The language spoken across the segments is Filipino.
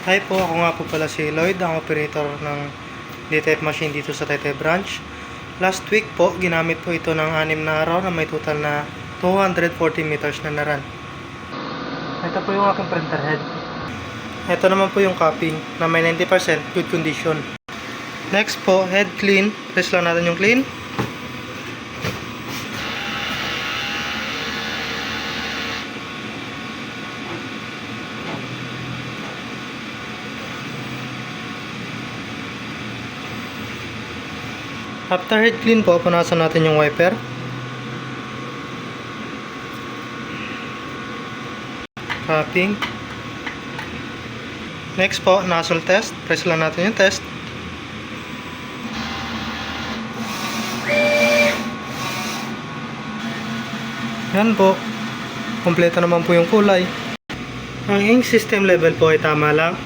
Hi po, ako nga po pala si Lloyd, ang operator ng D-Type machine dito sa Taytay branch. Last week po, ginamit po ito ng 6 na araw na may total na 240 meters na naran. Ito po yung aking printer head. Ito naman po yung copy na may 90% good condition. Next po, head clean. Press lang natin yung clean. After head clean po, punasan natin yung wiper. Capping. Next po, nozzle test. Press lang natin yung test. Yan po. Kompleto naman po yung kulay. Ang ink system level po ay tama lang.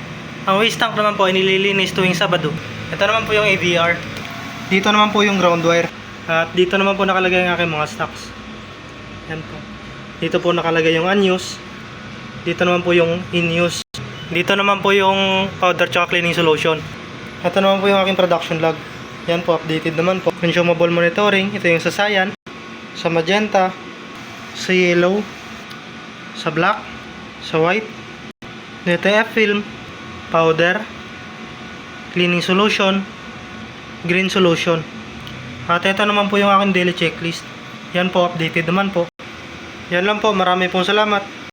Ang waste tank naman po ay nililinis tuwing Sabado. Ito naman po yung AVR. Dito naman po yung ground wire. At dito naman po nakalagay ang aking mga stocks. Yan po. Dito po nakalagay yung unused. Dito naman po yung in-use. Dito naman po yung powder tsaka cleaning solution. Ito naman po yung aking production log. Yan po, updated naman po. Consumable monitoring. Ito yung sa cyan, sa magenta, sa yellow, sa black, sa white. Dito yung F-film, powder, cleaning solution, green solution. At ito naman po yung aking daily checklist. Yan po, updated naman po. Yan lang po, marami pong salamat.